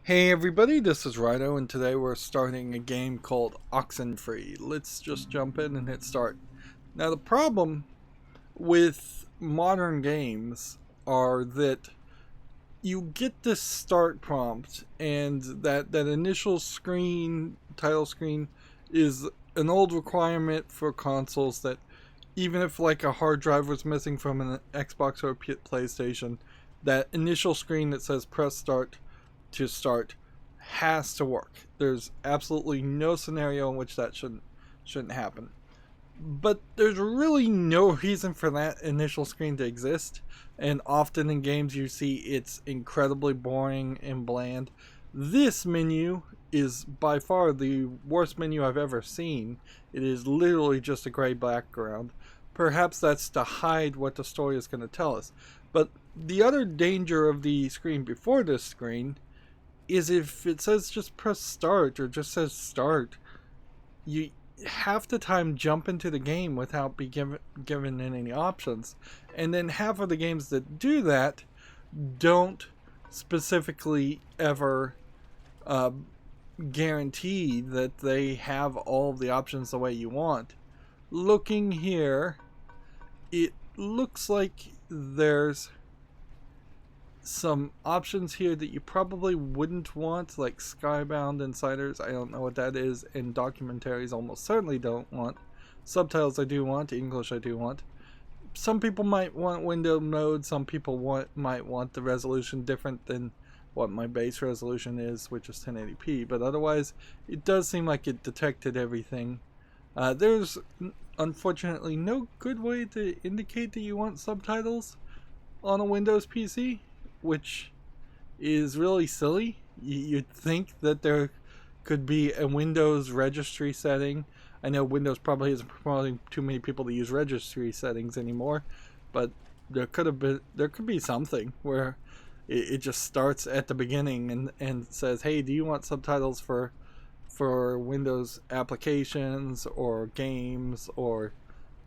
Hey everybody, this is Rydo, and today we're starting a game called Oxenfree. Let's just jump in and hit start. Now the problem with modern games are that you get this start prompt, and that initial screen, title screen, is an old requirement for consoles that even if like a hard drive was missing from an Xbox or a PlayStation, that initial screen that says press start to start has to work. There's absolutely no scenario in which that shouldn't happen. But there's really no reason for that initial screen to exist, and often in games you see it's incredibly boring and bland. This menu is by far the worst menu I've ever seen. It is literally just a gray background. Perhaps that's to hide what the story is going to tell us. But the other danger of the screen before this screen is if it says just press start or just says start, you half the time jump into the game without being given any options. And then half of the games that do that don't specifically ever guarantee that they have all of the options the way you want. Looking here, it looks like there's some options here that you probably wouldn't want, like Skybound Insiders. I don't know what that is, and documentaries almost certainly don't want. Subtitles I do want, English I do want. Some people might want window mode, some people might want the resolution different than what my base resolution is, which is 1080p, but otherwise it does seem like it detected everything. There's unfortunately no good way to indicate that you want subtitles on a Windows PC, which is really silly. You'd think that there could be a Windows registry setting. I know Windows probably isn't promoting too many people to use registry settings anymore, but there could be something where it just starts at the beginning and says, hey, do you want subtitles for Windows applications or games, or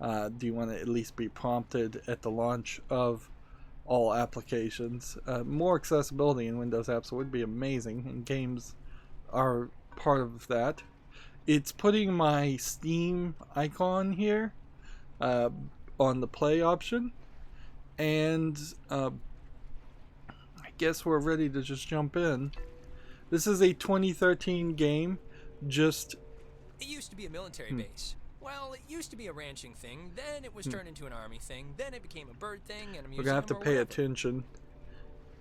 do you want to at least be prompted at the launch of all applications? More accessibility in Windows apps would be amazing, and games are part of that. It's putting my Steam icon here on the play option, and I guess we're ready to just jump in. This is a 2013 game. It used to be a military base. Well, it used to be a ranching thing, then it was turned into an army thing, then it became a bird thing and a museum. We're gonna have to pay attention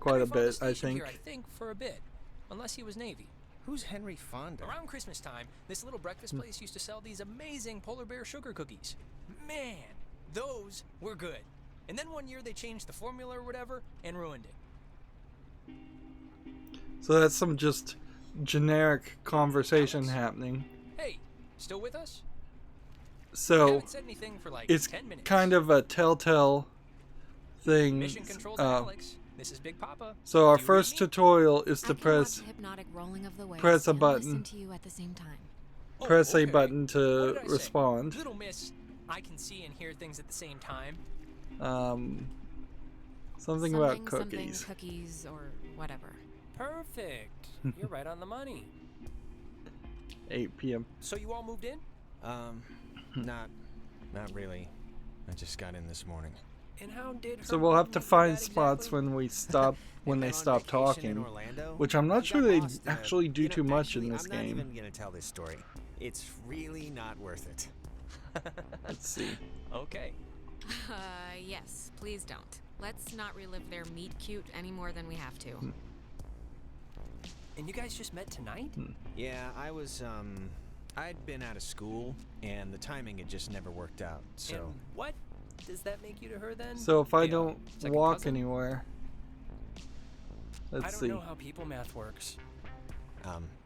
quite a bit, I think. Here, I think for a bit, unless he was Navy. Who's Henry Fonda? Around Christmas time, this little breakfast place used to sell these amazing polar bear sugar cookies. Man, those were good. And then one year they changed the formula or whatever and ruined it. So that's some just generic conversation happening. Hey, still with us? So like it's kind of a telltale thing. Mission control to Alex. This is Big Papa. So our first tutorial is to press a button. Press a button to respond. Little miss, I can see and hear things at the same time. Something about cookies. Something cookies or whatever. Perfect. You're right on the money. 8 p.m. So you all moved in? Not really. I just got in this morning. And how did so we'll have to find spots when we stop when they stop talking, which I'm not sure they actually do too much in this game. I'm not even gonna tell this story. It's really not worth it. Let's see. Okay. Yes, please don't. Let's not relive their meet cute any more than we have to. And you guys just met tonight? Yeah, I'd been out of school, and the timing had just never worked out, so... And what does that make you to her, then? So if I don't walk anywhere... Let's see. I don't know how people math works.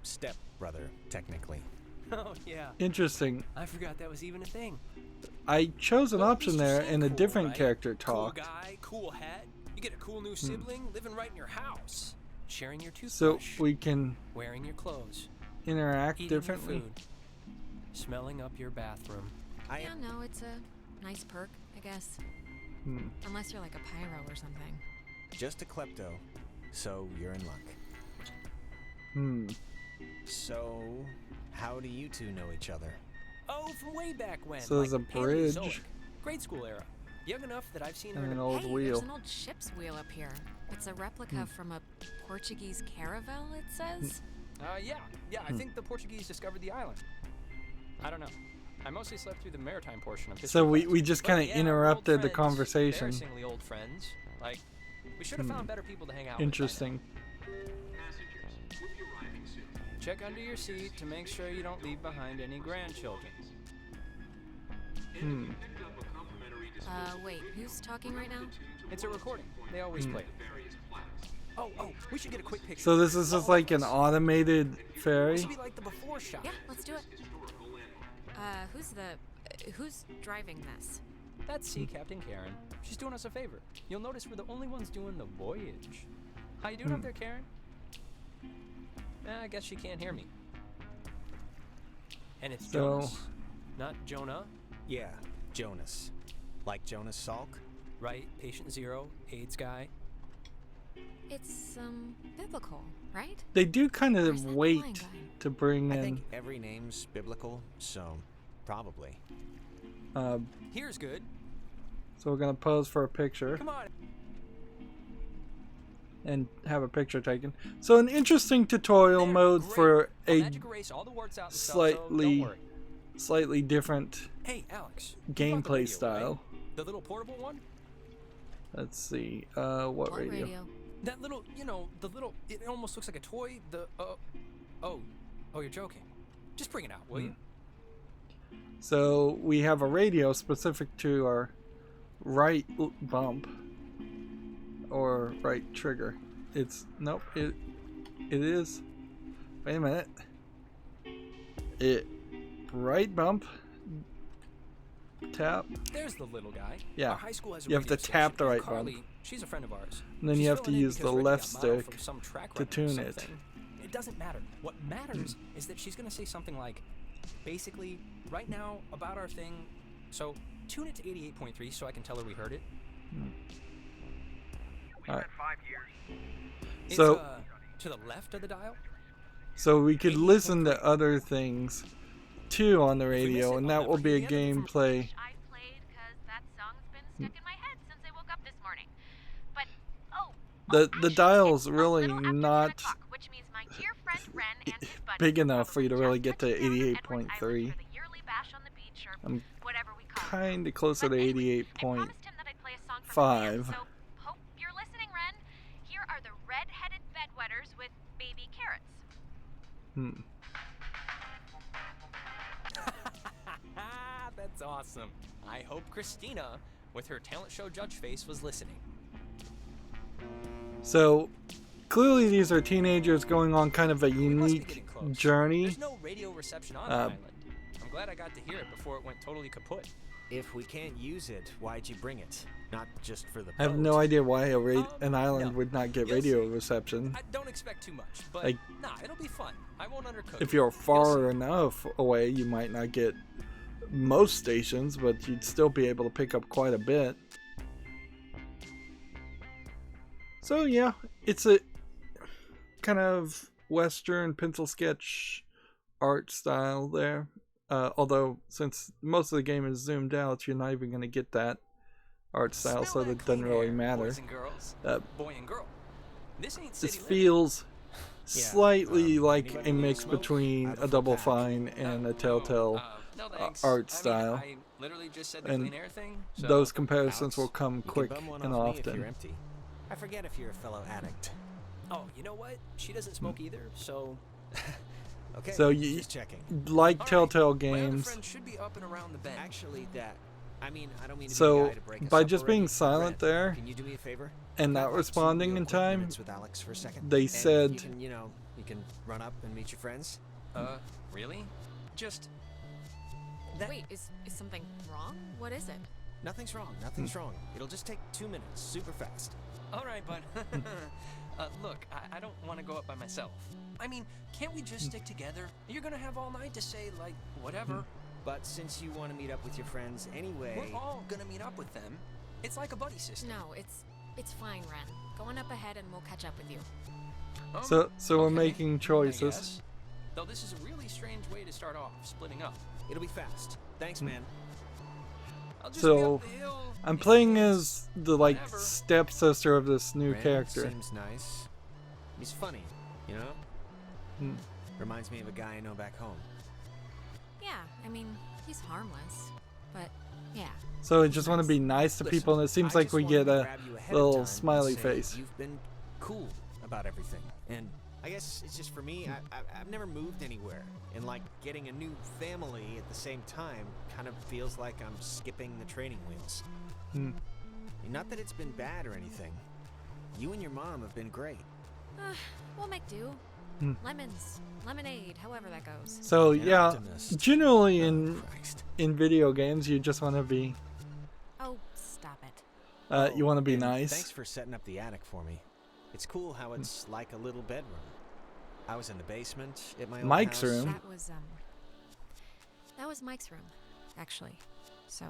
Stepbrother, technically. Oh, yeah. Interesting. I forgot that was even a thing. I chose an option there, and a different right? character talked. Cool guy, cool hat. You get a cool new sibling living right in your house. Sharing your toothbrush. So we can... Wearing your clothes. Interact eating differently. Your food. Smelling up your bathroom. Yeah, no, it's a nice perk, I guess. Unless you're like a pyro or something. Just a klepto, so you're in luck. So, how do you two know each other? Oh, from way back when. So there's a Paleozoic. bridge. Grade school era. Young enough that I've seen her. And an old Hey, wheel. there's an old ship's wheel up here. It's a replica from a Portuguese caravel, it says. Yeah. I think the Portuguese discovered the island. I don't know. I mostly slept through the maritime portion of history. So we class. just But kind of yeah, interrupted old the friends, conversation. Embarrassingly old friends. Like, we should have found better people to hang out Interesting. Passengers will be arriving soon. with. Check under your seat to make sure you don't leave behind any grandchildren. And if you picked up a complimentary disposable Wait, who's talking right now? It's a recording. They always play it. various plaques. Oh, we should get a quick picture. So this is just like an automated This ferry. should be like the before shot. Yeah, let's do it. Who's driving this? That's Sea Captain Karen. She's doing us a favor. You'll notice we're the only ones doing the voyage. How you doing up there, Karen? I guess she can't hear me. And it's So- Jonas, not Jonah, Yeah, Jonas. Like Jonas Salk? right? Patient zero, AIDS guy. It's biblical, right? They do kind Where's of that wait flying guy? to bring I in. think every name's biblical, so probably. Here's good. So we're gonna pose for a picture Come on. and have a picture taken. So an interesting tutorial There, mode great. for I'll a magic erase all the warts out and stuff, so don't worry. slightly different Hey, Alex. you brought the gameplay radio, style. right? The little portable one? Let's see. What radio? That little, the little, it almost looks like a toy. Oh, you're joking. Just bring it out, will you? So we have a radio specific to our right bump or right trigger. It's nope. It is. Wait a minute. It right bump. Tap. There's the little guy. Yeah. Our high school has a You have to radio tap station, the and right Carly, bump. she's a friend of ours. And then She's you have to filling in use because the Rydo left got modeled stick from some track to runner or tune it. something. It doesn't matter. What matters is that she's going to say something like, basically, right now, about our thing. So, tune it to 88.3 so I can tell her we heard it. Alright. It's, So to the left of the dial. so we could listen to other things too on the we miss radio, it, and I'll that will never be a hear the end of it gameplay. I played because that song's been stuck in my head since I woke up this morning. But The actually, dial's it's a really little after 10 not o'clock, which means my dear friend Ren and his buddies big will enough for you to probably really just get to touch down on Edwards 88.3. Island for the yearly bash on the beach or I'm whatever we call it. kind of closer But to anyway, I 88.5. promised him that I'd play a song from the band, so hope you're listening, Ren. Here are the red-headed bedwetters with baby carrots. That's awesome. I hope Christina, with her talent show judge face, was listening. So clearly these are teenagers going on kind of a We must be unique getting close. journey. There's no radio reception on the island. I'm glad I got to hear it before it went totally kaput. If we can't use it, why'd you bring it? Not just for the I have boat. no idea why an island no. would not get You'll radio see. reception. I don't expect too much, but Like- it'll be fun. I won't undercook. If it. you're You'll far see. enough away, you might not get most stations, but you'd still be able to pick up quite a bit. So yeah, it's a kind of Western pencil sketch art style there. Although since most of the game is zoomed out, you're not even going to get that art style, so Smell that that doesn't clean really air, matter. Boys and girls. Boy and girl. This ain't This city living. feels slightly like anybody a wanna mix smoke? between I have a a full Double pack. Fine and a Telltale. No thanks. art I mean, style. I literally just said the And clean air thing. So Those comparisons Alex, will come you quick can bum one and off me if you're often. empty. I forget if you're a fellow addict. Oh, you know what? She doesn't smoke either, so. Okay, So you just checking. like All right, Telltale My other games. friend should be up and around the bend. Actually, I don't mean to be the So, guy to break us by up just already. being silent Red, there can you do me a favor? and I'd not like to responding real in quick time, minutes with Alex for a second. they And said- you can run up and meet your friends. Really? Just. Wait, is something wrong? What is it? Nothing's wrong. Nothing's wrong. It'll just take 2 minutes, super fast. All right, bud. Look, I don't want to go up by myself. I mean, can't we just stick together? You're gonna have all night to say, like, whatever. But since you want to meet up with your friends anyway, We're all gonna meet up with them. It's like a buddy system. No, it's fine, Ren. Going up ahead and we'll catch up with you. So we're Okay, making I choices. guess. Though this is a really strange way to start off, splitting up. It'll be fast. Thanks, man. I'll just So, be up the hill I'm these playing days. as the like Whenever. stepsister of this new Ren character. seems nice. He's funny, you know? Hmm. Reminds me of a guy I know back home. Yeah, I mean, he's harmless. But, yeah. So I just want to be nice to Listen, people, and it seems I like just we wanted get to a grab you ahead of little time and smiley say face. You've been cool about everything, and I guess it's just for me. I've never moved anywhere, and like getting a new family at the same time kind of feels like I'm skipping the training wheels. Hmm. Not that it's been bad or anything. You and your mom have been great. We'll make do. Hmm. Lemons, lemonade, however that goes. So An yeah, optimist. generally Oh, Christ. in video games, you just want to be Oh, stop it. you want to be and nice. Thanks for setting up the attic for me. It's cool how it's like a little bedroom. I was in the basement at my old Mike's house. room. That was Mike's room, actually. So,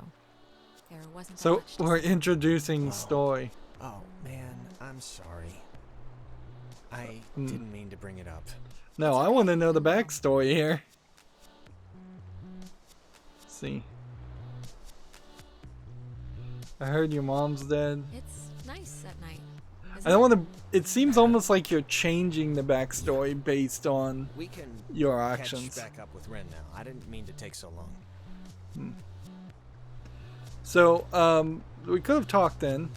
there wasn't that So much to we're say. introducing story. Oh man, I'm sorry. I Hmm. didn't mean to bring it up. No, I want to know the backstory here. Let's see. I heard your mom's dead. It's nice at night. I don't want to. It seems almost like you're changing the backstory based on We can your catch actions. back up with Ren now. I didn't mean to take so long. So, we could have talked then.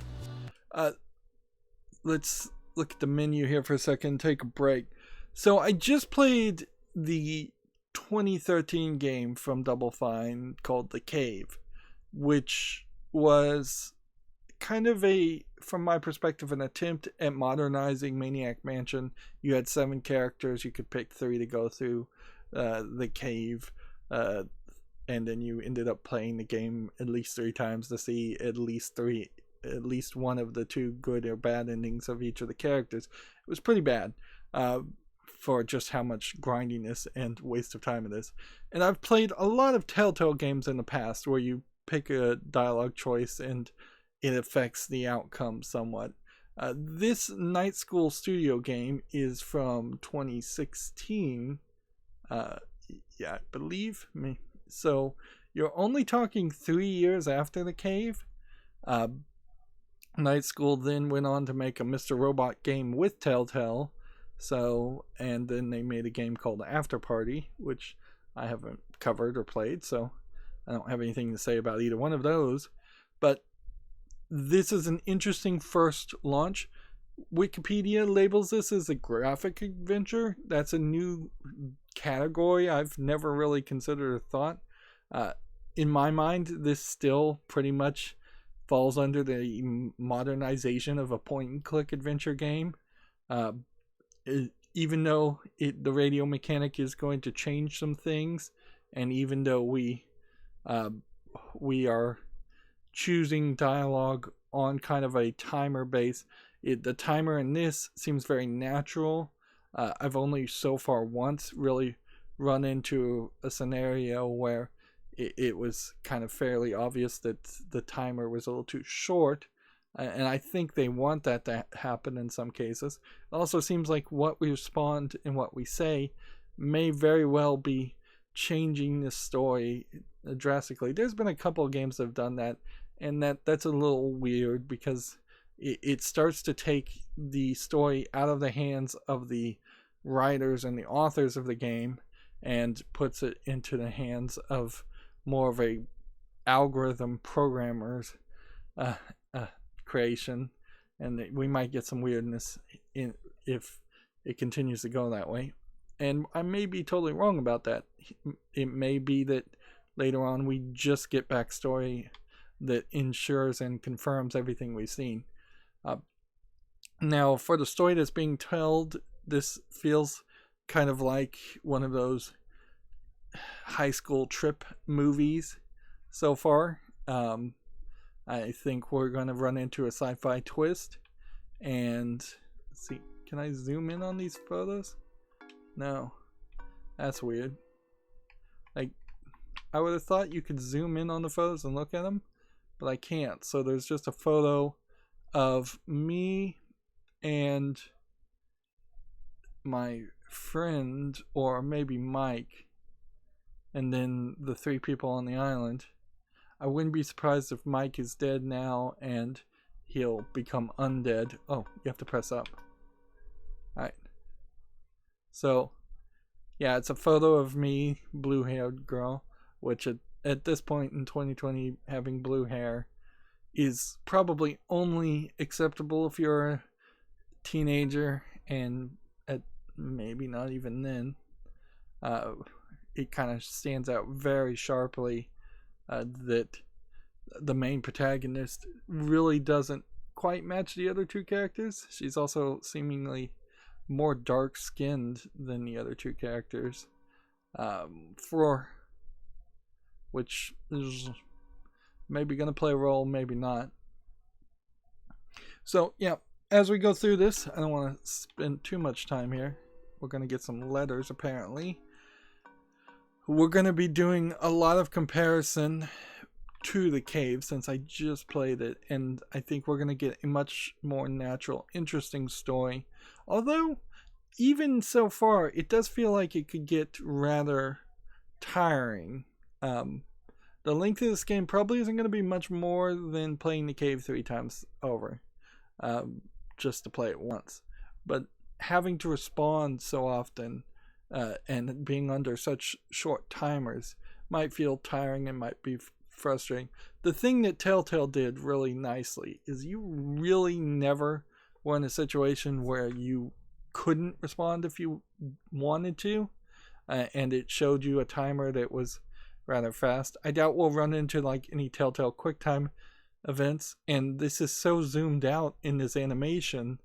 Let's look at the menu here for a second, take a break. So, I just played the 2013 game from Double Fine called The Cave, which was kind of from my perspective, an attempt at modernizing Maniac Mansion. You had 7 characters, you could pick 3 to go through the cave, and then you ended up playing the game at least 3 times to see at least one of the 2 good or bad endings of each of the characters. It was pretty bad for just how much grindiness and waste of time it is. And I've played a lot of Telltale games in the past where you pick a dialogue choice and it affects the outcome somewhat. This Night School Studio game is from 2016. Yeah, I believe me. So you're only talking 3 years after The Cave. Night School then went on to make a Mr. Robot game with Telltale. So, and then they made a game called After Party, which I haven't covered or played, so I don't have anything to say about either one of those. But this is an interesting first launch. Wikipedia labels this as a graphic adventure. That's a new category I've never really considered or thought. In my mind, this still pretty much falls under the modernization of a point-and-click adventure game. Even though the radio mechanic is going to change some things, and even though we are choosing dialogue on kind of a timer base, the timer in this seems very natural. I've only so far once really run into a scenario where it was kind of fairly obvious that the timer was a little too short, and I think they want that to happen in some cases. It also seems like what we respond and what we say may very well be changing the story drastically. There's been a couple of games that have done that, and that's a little weird because it starts to take the story out of the hands of the writers and the authors of the game and puts it into the hands of more of a algorithm programmer's creation, and we might get some weirdness if it continues to go that way. And I may be totally wrong about that. It may be that later on we just get backstory that ensures and confirms everything we've seen. Now, for the story that's being told, this feels kind of like one of those high school trip movies so far. I think we're going to run into a sci-fi twist. And let's see, can I zoom in on these photos? No, that's weird. Like, I would have thought you could zoom in on the photos and look at them, but I can't. So there's just a photo of me and my friend, or maybe Mike, and then the 3 people on the island. I wouldn't be surprised if Mike is dead now and he'll become undead. Oh, you have to press up. Alright. So, yeah, it's a photo of me, blue-haired girl, which at this point in 2020, having blue hair is probably only acceptable if you're a teenager, and maybe not even then. It kind of stands out very sharply that the main protagonist really doesn't quite match the other 2 characters. She's also seemingly more dark skinned than the other 2 characters, which is maybe going to play a role, maybe not. So yeah, as we go through this, I don't want to spend too much time here. We're going to get some letters apparently. We're going to be doing a lot of comparison to the cave since I just played it, and I think we're going to get a much more natural, interesting story. Although, even so far, it does feel like it could get rather tiring. The length of this game probably isn't going to be much more than playing the cave 3 times over, just to play it once. But having to respond so often and being under such short timers might feel tiring and might be frustrating. The thing that Telltale did really nicely is you really never were in a situation where you couldn't respond if you wanted to, and it showed you a timer that was rather fast. I doubt we'll run into like any Telltale QuickTime events, and this is so zoomed out in this animation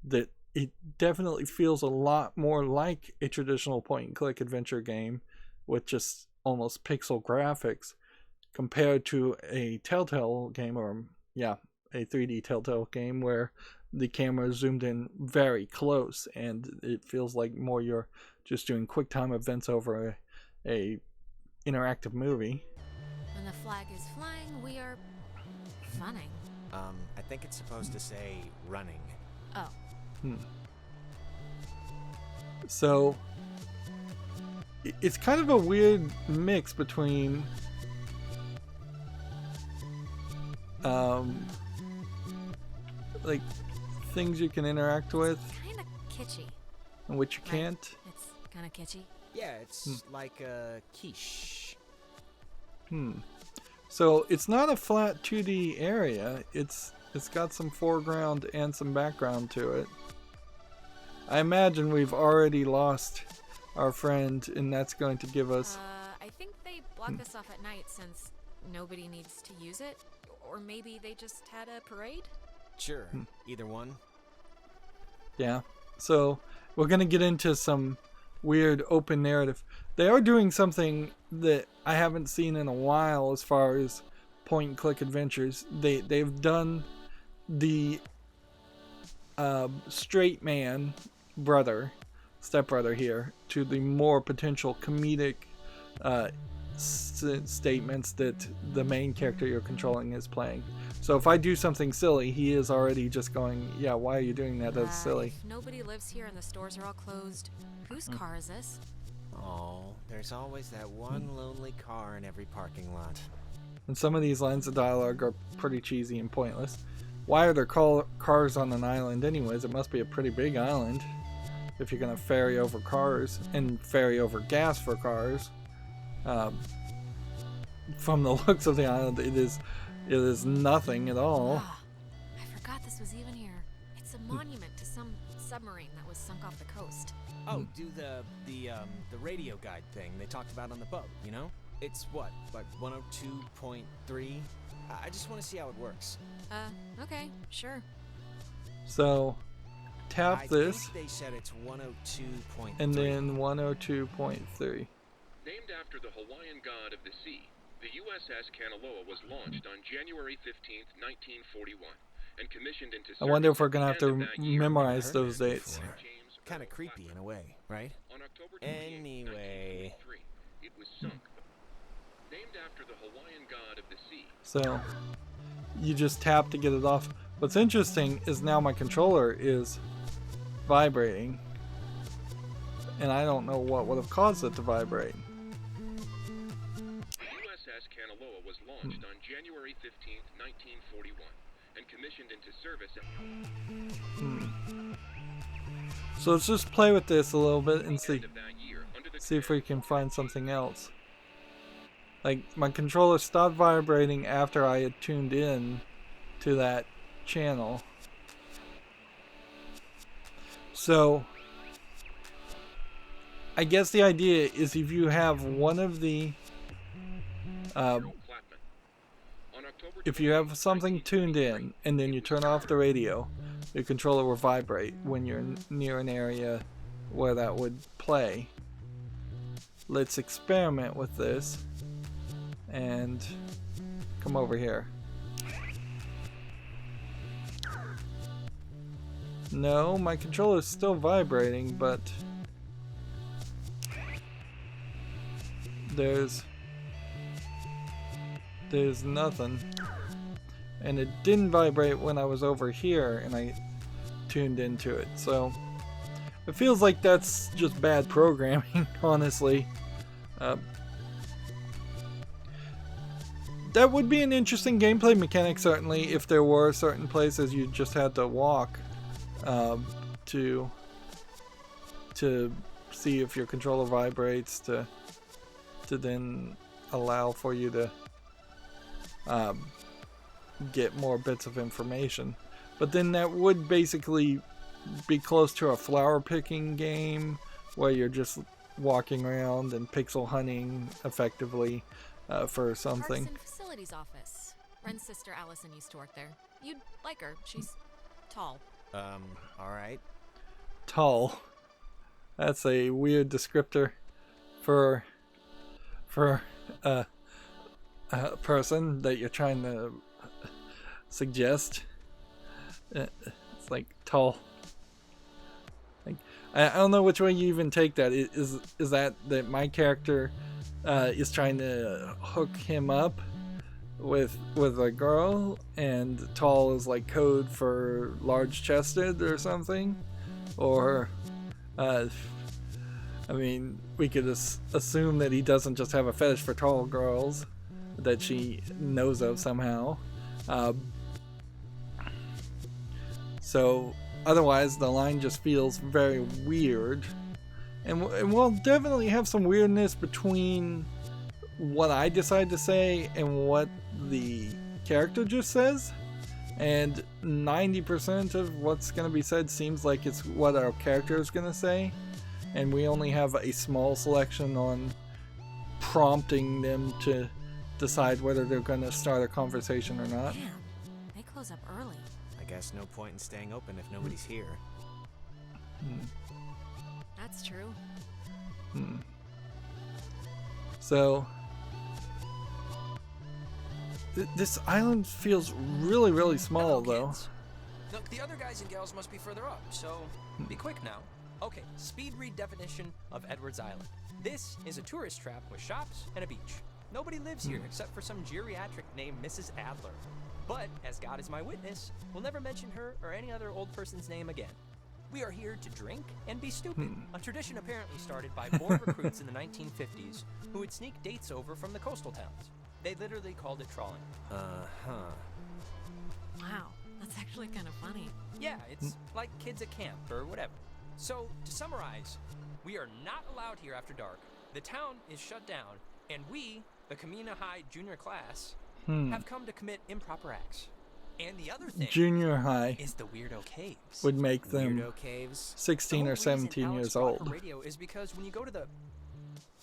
that it definitely feels a lot more like a traditional point-and-click adventure game with just almost pixel graphics compared to a Telltale game, or a 3D Telltale game where the camera is zoomed in very close and it feels like more you're just doing QuickTime events over a interactive movie. When the flag is flying, we are funning. I think it's supposed to say running. Oh. So it's kind of a weird mix between like things you can interact with Kind of kitschy. and which you can't. It's kind of kitschy. Yeah, it's like a quiche. So it's not a flat 2D area. It's got some foreground and some background to it. I imagine we've already lost our friend, and that's going to give us... I think they block this off at night since nobody needs to use it. Or maybe they just had a parade? Sure, either one. Yeah. So we're going to get into some weird open narrative. They are doing something that I haven't seen in a while as far as point-and-click adventures. They've done the straight man stepbrother here to the more potential comedic statements that the main character you're controlling is playing. So if I do something silly, he is already just going, yeah, why are you doing that? That's silly. If nobody lives here and the stores are all closed, whose car is this? Oh, there's always that one lonely car in every parking lot. And some of these lines of dialogue are pretty cheesy and pointless. Why are there cars on an island anyways? It must be a pretty big island if you're going to ferry over cars and ferry over gas for cars. From the looks of the island, it is nothing at all. I forgot this was even here. It's a monument to some submarine that was sunk off the coast. Oh, do the radio guide thing they talked about on the boat, you know? It's what, like 102.3? I just want to see how it works. Okay, sure. So, tap this. I think they said it's 102.3. And then 102.3. Named after the Hawaiian god of the sea, the USS Kanaloa was launched on January 15th, 1941, and commissioned into service I wonder if we're going to have at the to end of that year. memorize those dates. Kind of creepy in a way, right? On October 28th, Anyway. 1943, it was sunk. Named after the Hawaiian god of the sea. So, you just tap to get it off. What's interesting is now my controller is vibrating. and I don't know what would have caused it to vibrate. The USS Kanaloa was launched on January 15th, 1941, and commissioned into service at So let's just play with this a little bit and the see end of that year under the if we can find something else. Like, my controller stopped vibrating after I had tuned in to that channel. So I guess the idea is if you have one of the if you have something tuned in and then you turn off the radio, your controller will vibrate when you're near an area where that would play. Let's experiment with this and come over here. No, my controller is still vibrating, but there's nothing. And it didn't vibrate when I was over here and I tuned into it. So it feels like that's just bad programming, honestly. That would be an interesting gameplay mechanic, certainly, if there were certain places you just had to walk to see if your controller vibrates, to then allow for you to get more bits of information. But then that would basically be close to a flower picking game where you're just walking around and pixel hunting effectively for something. Parks and Facilities Office. Ren's sister Allison used to work there. You'd like her. She's tall. Alright. Tall. That's a weird descriptor for a person that you're trying to suggest. It's like tall. Like, I don't know which way you even take that. Is that my character is trying to hook him up with a girl, and tall is like code for large chested or something? Or I mean, we could assume that he doesn't just have a fetish for tall girls that she knows of somehow. So otherwise the line just feels very weird, and we'll definitely have some weirdness between what I decide to say and what the character just says, and 90% of what's going to be said seems like it's what our character is going to say, and we only have a small selection on prompting them to decide whether they're going to start a conversation or not. Damn, they close up early. I guess no point in staying open if nobody's here. That's true. So this island feels really, really small. Hello, though. kids. Look, the other guys and gals must be further up, so be quick now. Okay, speed read definition of Edwards Island. This is a tourist trap with shops and a beach. Nobody lives here except for some geriatric named Mrs. Adler. But, as God is my witness, we'll never mention her or any other old person's name again. We are here to drink and be stupid, a tradition apparently started by bored recruits in the 1950s who would sneak dates over from the coastal towns. They literally called it trawling. Wow, that's actually kind of funny. Yeah, it's like kids at camp or whatever. So, to summarize, we are not allowed here after dark, the town is shut down, and we, the Kamina High junior class, have come to commit improper acts. And the other thing Junior high is the Weirdo Caves. would make them Weirdo caves. 16 or 17 years old. Radio is because when you go to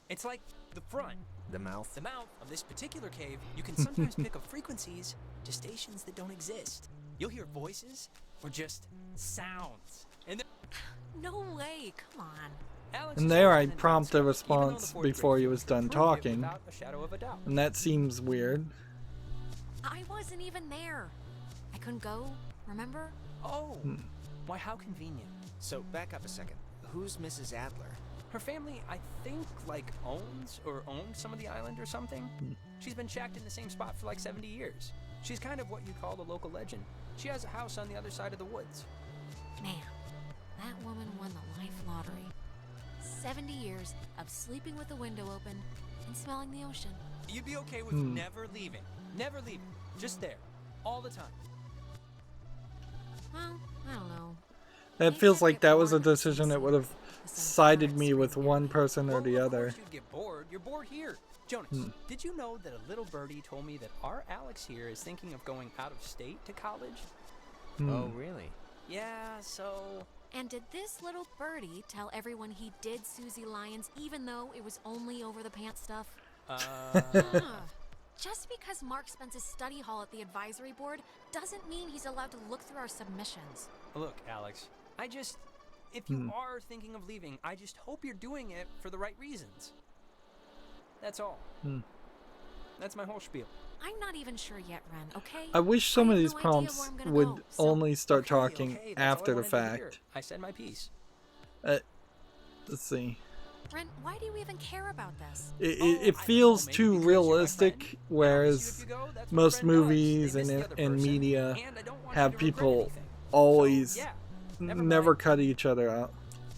it's like the front, The mouth. the mouth of this particular cave, you can sometimes pick up frequencies to stations that don't exist. You'll hear voices or just sounds. And No way, come on. Alex And is there always I an intense prompt a guy, even though response the fourth before grade he was done proved it talking, without a shadow of a doubt. and that seems weird. I wasn't even there. I couldn't go, remember? Oh, why how convenient. So, back up a second. Who's Mrs. Adler? Her family, I think, owns or owned some of the island or something. She's been shacked in the same spot for like 70 years. She's kind of what you call a local legend. She has a house on the other side of the woods. Man, that woman won the life lottery. 70 years of sleeping with the window open and smelling the ocean. You'd be okay with never leaving. Never leaving. Just there. All the time. Well, I don't know. It feels like that was a decision that would have sided me with one person or the Well, other. Of course you'd get bored. You're bored here. Jonas, did you know that a little birdie told me that our Alex here is thinking of going out of state to college? Oh, really? Yeah, so... And did this little birdie tell everyone he did Susie Lyons even though it was only over the pants stuff? Just because Mark spends his study hall at the advisory board doesn't mean he's allowed to look through our submissions. Look, Alex, if you are thinking of leaving, I just hope you're doing it for the right reasons. That's all. That's my whole spiel. I'm not even sure yet, Ren, okay? I wish some I of have these no idea prompts where I'm gonna would go, so- only start talking Okay, that's all I after the wanted to hear. fact. I said my piece. Let's see. Ren, why do you even care about this? It feels too realistic, whereas most movies and media have people always never cut each other out.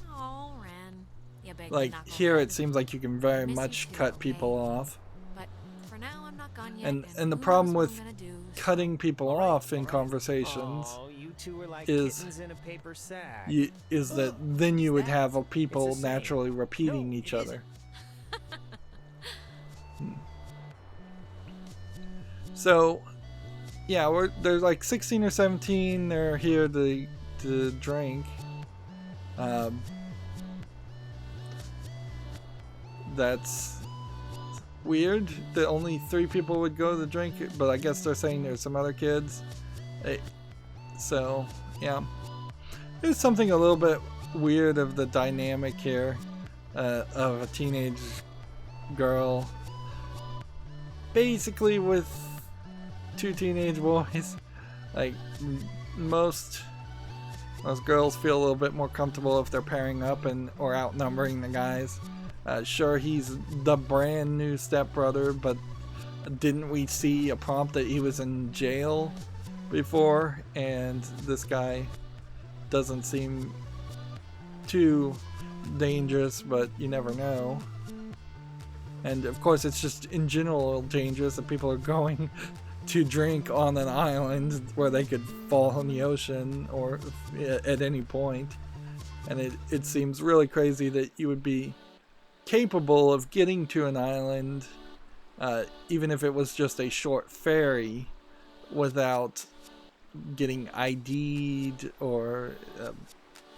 Oh, Ren. You big Like knucklehead. here, it seems like you can very Miss you much too, cut okay? people off. But for now, I'm not gone yet. And the who problem knows what with I'm gonna do, so- cutting people off in conversations Oh, you two are like is- kittens in a paper sack. is that then you would have a people It's the same. naturally repeating No, each it other. So, yeah, they're like 16 or 17. They're here to drink. That's weird that only 3 people would go to drink, but I guess they're saying there's some other kids. So, yeah. There's something a little bit weird of the dynamic here of a teenage girl basically with 2 teenage boys. Like most girls feel a little bit more comfortable if they're pairing up or outnumbering the guys. Sure, he's the brand new stepbrother, but didn't we see a prompt that he was in jail before? And this guy doesn't seem too dangerous, but you never know. And of course, it's just in general dangerous that people are going to drink on an island where they could fall in the ocean or at any point. And it seems really crazy that you would be capable of getting to an island, even if it was just a short ferry, without getting ID'd or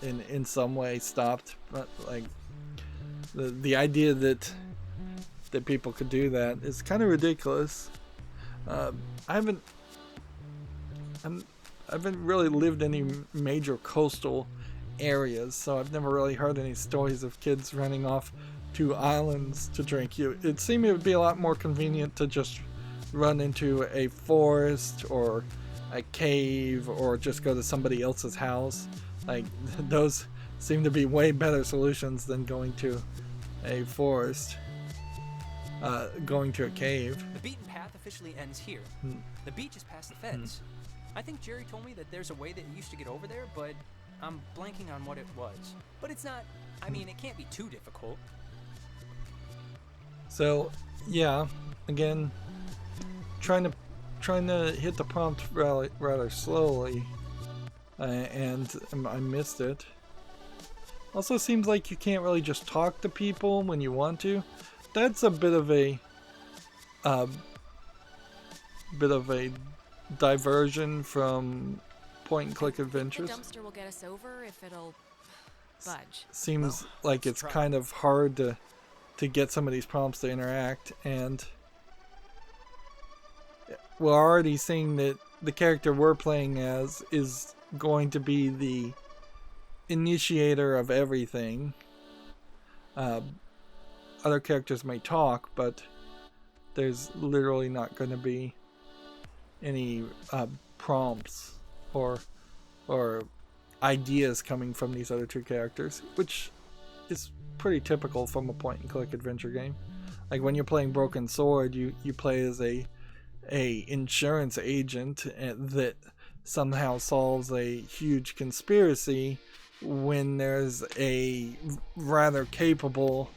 in some way stopped. But like the idea that people could do that is kind of ridiculous. I haven't really lived any major coastal areas, so I've never really heard any stories of kids running off to islands to drink. It seemed it would be a lot more convenient to just run into a forest or a cave or just go to somebody else's house. Like those seem to be way better solutions than going to a forest, going to a cave. The beaten path officially ends here. The beach is past the fence. I think Jerry told me that there's a way that you used to get over there, but I'm blanking on what it was. But it's not, I mean, it can't be too difficult. So, yeah, again, trying to hit the prompt rather slowly, and I missed it. Also, seems like you can't really just talk to people when you want to. That's a bit of a diversion from point-and-click adventures. The dumpster will get us over if it'll budge. Seems Well, like let's it's try. kind of hard to get some of these prompts to interact, and we're already seeing that the character we're playing as is going to be the initiator of everything. Other characters may talk, but there's literally not going to be any prompts or ideas coming from these other 2 characters, which is pretty typical from a point-and-click adventure game. Like when you're playing Broken Sword, you play as a insurance agent that somehow solves a huge conspiracy when there's a rather capable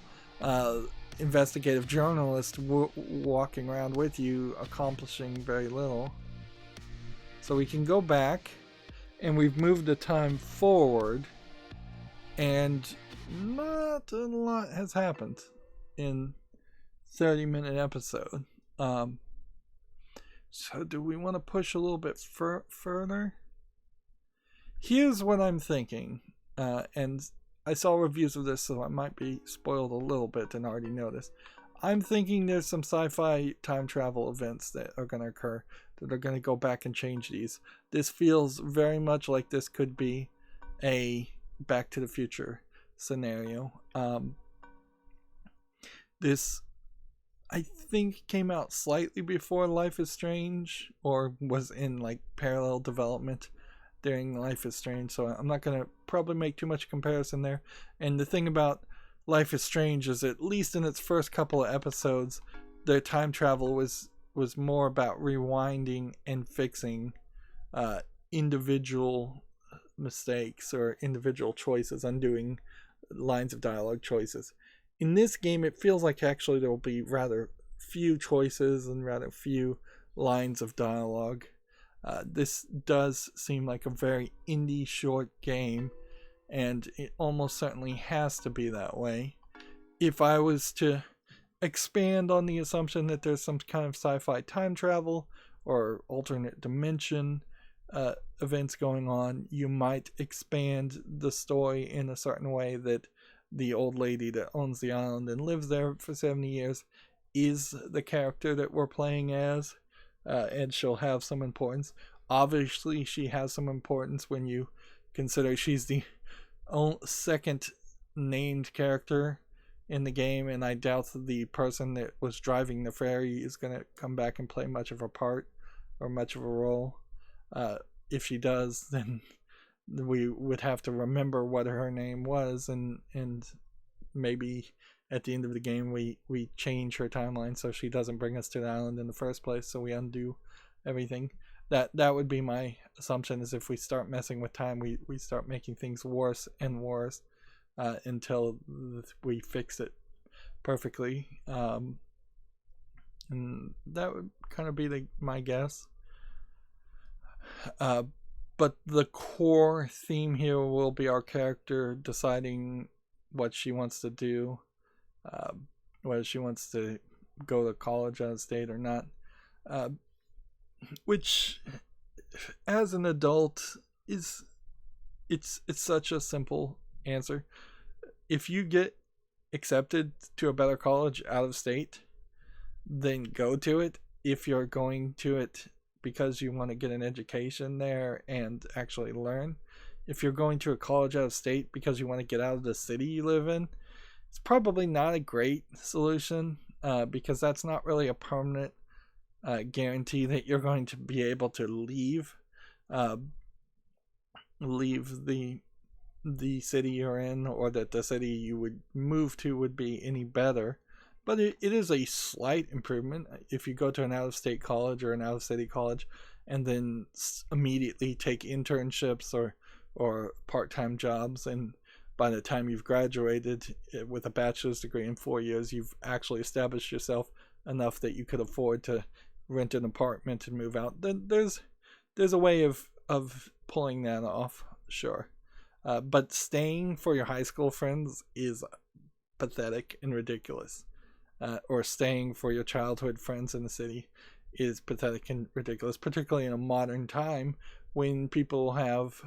investigative journalist walking around with you, accomplishing very little. So we can go back, and we've moved the time forward, and not a lot has happened in 30-minute episode. So do we want to push a little bit further? Here's what I'm thinking, and I saw reviews of this, so I might be spoiled a little bit and already know this. I'm thinking there's some sci-fi time travel events that are going to occur that are going to go back and change these. This feels very much like this could be a Back to the Future scenario. This, I think, came out slightly before Life is Strange, or was in like parallel development during Life is Strange, so I'm not going to probably make too much comparison there. And the thing about Life is Strange is, at least in its first couple of episodes, the time travel was more about rewinding and fixing individual mistakes or individual choices, undoing lines of dialogue choices. In this game, it feels like actually there will be rather few choices and rather few lines of dialogue. This does seem like a very indie short game, and it almost certainly has to be that way. If I was to expand on the assumption that there's some kind of sci-fi time travel or alternate dimension events going on, you might expand the story in a certain way that the old lady that owns the island and lives there for 70 years is the character that we're playing as, and she'll have some importance. Obviously, she has some importance when you consider she's the second named character in the game, and I doubt that the person that was driving the ferry is going to come back and play much of a part or much of a role. If she does, then we would have to remember what her name was, and maybe at the end of the game we change her timeline so she doesn't bring us to the island in the first place, so we undo everything. That would be my assumption, is if we start messing with time, we start making things worse and worse until we fix it perfectly. And that would kind of be my guess. But the core theme here will be our character deciding what she wants to do, whether she wants to go to college out of state or not. Which, as an adult, it's such a simple answer. If you get accepted to a better college out of state, then go to it. If you're going to it because you want to get an education there and actually learn. If you're going to a college out of state because you want to get out of the city you live in, it's probably not a great solution, because that's not really a permanent guarantee that you're going to be able to leave the city you're in, or that the city you would move to would be any better. But it is a slight improvement if you go to an out-of-state college or an out-of-city college and then immediately take internships or part-time jobs, and by the time you've graduated with a bachelor's degree in 4 years, you've actually established yourself enough that you could afford to rent an apartment and move out. Then there's a way of pulling that off, sure. But staying for your high school friends is pathetic and ridiculous. Or staying for your childhood friends in the city is pathetic and ridiculous, particularly in a modern time when people have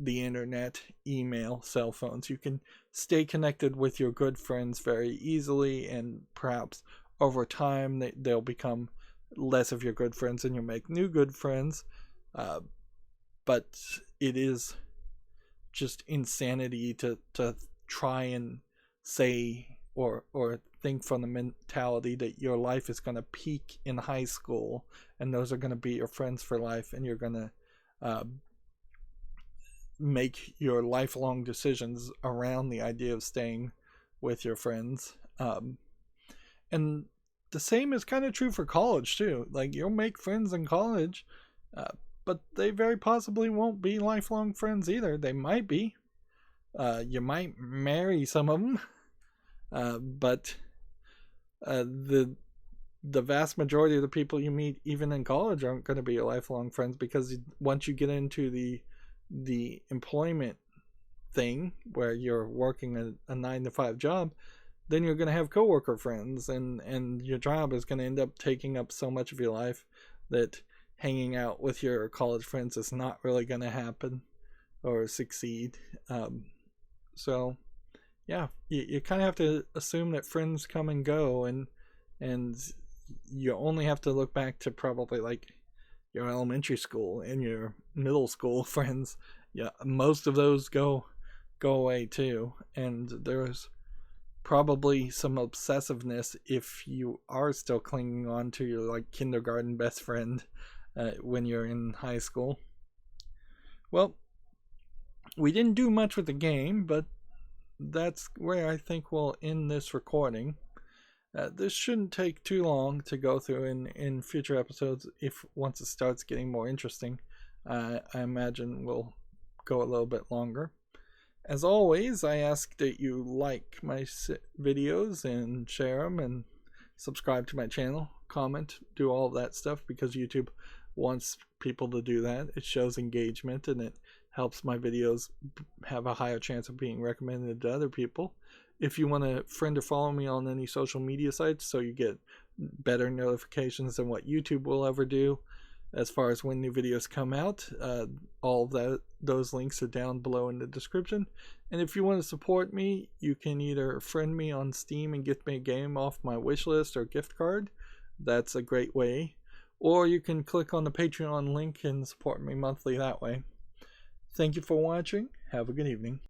the internet, email, cell phones. You can stay connected with your good friends very easily, and perhaps over time they'll become less of your good friends and you'll make new good friends. But it is just insanity to try and say or think from the mentality that your life is going to peak in high school and those are going to be your friends for life, and you're going to make your lifelong decisions around the idea of staying with your friends. And the same is kind of true for college too. Like, you'll make friends in college, but they very possibly won't be lifelong friends either. They might be, You might marry some of them, but the vast majority of the people you meet, even in college, aren't going to be your lifelong friends, because once you get into the employment thing where you're working a 9-to-5 job, then you're going to have coworker friends, and your job is going to end up taking up so much of your life that hanging out with your college friends is not really going to happen or succeed. So yeah, you kind of have to assume that friends come and go, and you only have to look back to probably like your elementary school and your middle school friends. Yeah, most of those go away too, and there's probably some obsessiveness if you are still clinging on to your like kindergarten best friend when you're in high school. Well, we didn't do much with the game, but that's where I think we'll end this recording. This shouldn't take too long to go through in future episodes. If once it starts getting more interesting, I imagine we'll go a little bit longer. As always, I ask that you like my videos and share them and subscribe to my channel, comment, do all of that stuff, because YouTube wants people to do that. It shows engagement and it helps my videos have a higher chance of being recommended to other people. If you want to friend or follow me on any social media sites so you get better notifications than what YouTube will ever do as far as when new videos come out, all of those links are down below in the description. And if you want to support me, you can either friend me on Steam and get me a game off my wishlist or gift card. That's a great way. Or you can click on the Patreon link and support me monthly that way. Thank you for watching. Have a good evening.